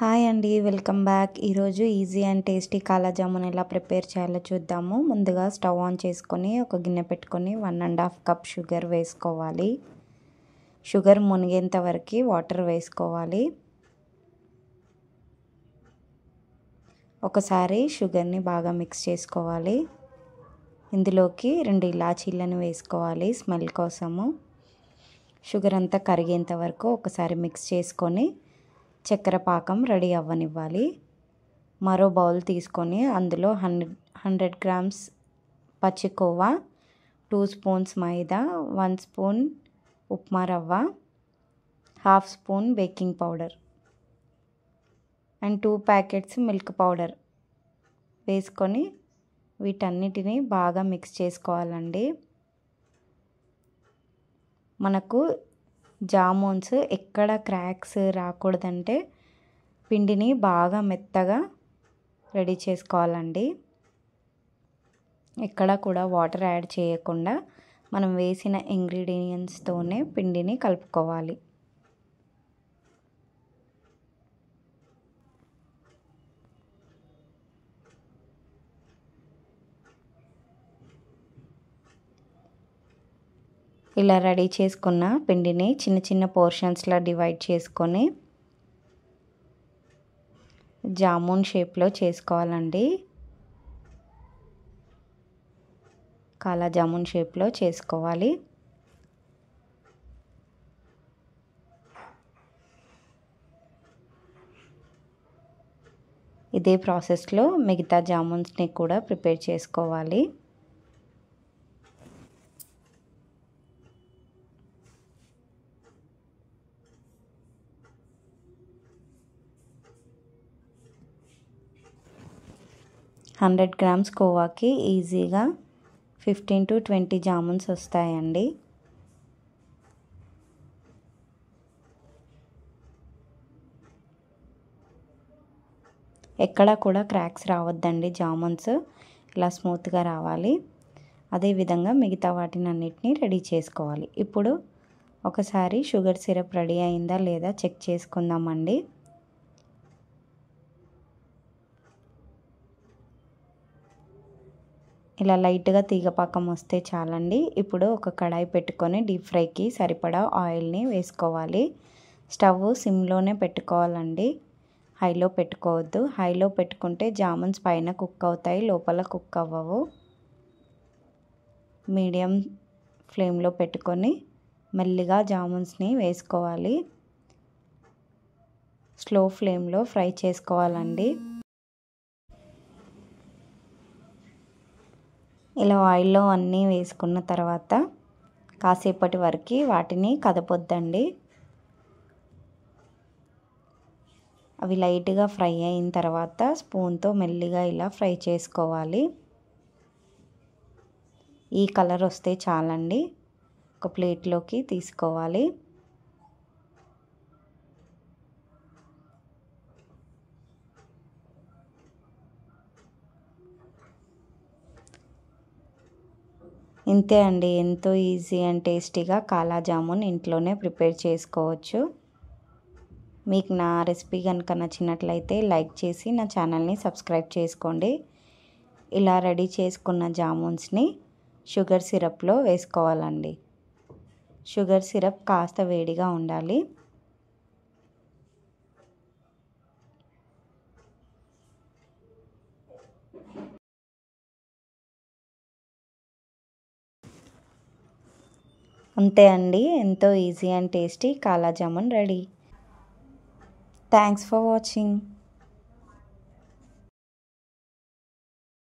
Hi అండి, welcome back. ఈరోజు easy and tasty కాలా జామున్ ఎలా ప్రిపేర్ చేయాలో చూద్దాము. ముందుగా స్టవ్ ఆన్ చేసుకొని ఒక గిన్నె పెట్టుకొని 1.5 కప్ షుగర్ వేసుకోవాలి. షుగర్ మునిగేంత వరకు వాటర్ వేసుకోవాలి. ఒకసారి షుగర్ని బాగా మిక్స్ చేసుకోవాలి. ఇందులోకి 2 ఇలాచీలను వేసుకోవాలి స్మెల్ కోసము. షుగర్ అంతా కరిగేంత వరకు ఒకసారి మిక్స్ చేసుకొని చక్కెర పాకం రెడీ అవ్వనివ్వాలి. మరో బౌల్ తీసుకొని అందులో 100 గ్రామ్స్ పచ్చికోవా, 2 స్పూన్స్ మైదా, 1 స్పూన్ ఉప్మా రవ్వ, 1/2 spoon baking powder and 2 packets milk powder వేసుకొని వీటన్నిటిని బాగా మిక్స్ చేసుకోవాలండి. మనకు జామున్స్ ఎక్కడ క్రాక్స్ రాకూడదంటే పిండిని బాగా మెత్తగా రెడీ చేసుకోవాలండి. ఎక్కడ కూడా వాటర్ యాడ్ చేయకుండా మనం వేసిన ఇంగ్రీడియంట్స్తోనే పిండిని కలుపుకోవాలి. ఇలా రెడీ చేసుకున్న పిండిని చిన్న చిన్న పోర్షన్స్లా డివైడ్ చేసుకొని జామున్ షేప్లో చేసుకోవాలండి. కాలా జామున్ షేప్లో చేసుకోవాలి. ఇదే ప్రాసెస్లో మిగతా జామున్స్ని కూడా ప్రిపేర్ చేసుకోవాలి. హండ్రెడ్ గ్రామ్స్ కోవాకి ఈజీగా 15 to 20 జామున్స్ వస్తాయండి. ఎక్కడ కూడా క్రాక్స్ రావద్దండి. జామున్స్ ఇలా స్మూత్గా రావాలి. అదేవిధంగా మిగతా వాటిని అన్నిటినీ రెడీ చేసుకోవాలి. ఇప్పుడు ఒకసారి షుగర్ సిరప్ రెడీ అయిందా లేదా చెక్ చేసుకుందామండి. ఇలా లైట్గా తీగపాకం వస్తే చాలండి. ఇప్పుడు ఒక కడాయి పెట్టుకొని డీప్ ఫ్రైకి సరిపడా ఆయిల్ని వేసుకోవాలి. స్టవ్ సిమ్లోనే పెట్టుకోవాలండి, హైలో పెట్టుకోవద్దు. హైలో పెట్టుకుంటే జామున్స్ పైన కుక్ అవుతాయి, లోపల కుక్ అవ్వవు. మీడియం ఫ్లేమ్లో పెట్టుకొని మెల్లిగా జామున్స్ని వేసుకోవాలి. స్లో ఫ్లేమ్లో ఫ్రై చేసుకోవాలండి. ఇలా ఆయిల్లో అన్నీ వేసుకున్న తర్వాత కాసేపటి వరకు వాటిని కదపొద్దండి. అవి లైట్గా ఫ్రై అయిన తర్వాత స్పూన్తో మెల్లిగా ఇలా ఫ్రై చేసుకోవాలి. ఈ కలర్ వస్తే చాలండి. ఒక ప్లేట్లోకి తీసుకోవాలి. ఇంతే అండి, ఎంతో ఈజీ అండ్ టేస్టీగా కాలా జామున్ ఇంట్లోనే ప్రిపేర్ చేసుకోవచ్చు. మీకు నా రెసిపీ కనుక నచ్చినట్లయితే లైక్ చేసి నా ఛానల్ని సబ్స్క్రైబ్ చేసుకోండి. ఇలా రెడీ చేసుకున్న జామున్స్ని షుగర్ సిరప్లో వేసుకోవాలండి. షుగర్ సిరప్ కాస్త వేడిగా ఉండాలి. అంతే అండి, ఎంతో ఈజీ అండ్ టేస్టీ కాలా jamun ready. Thanks for watching.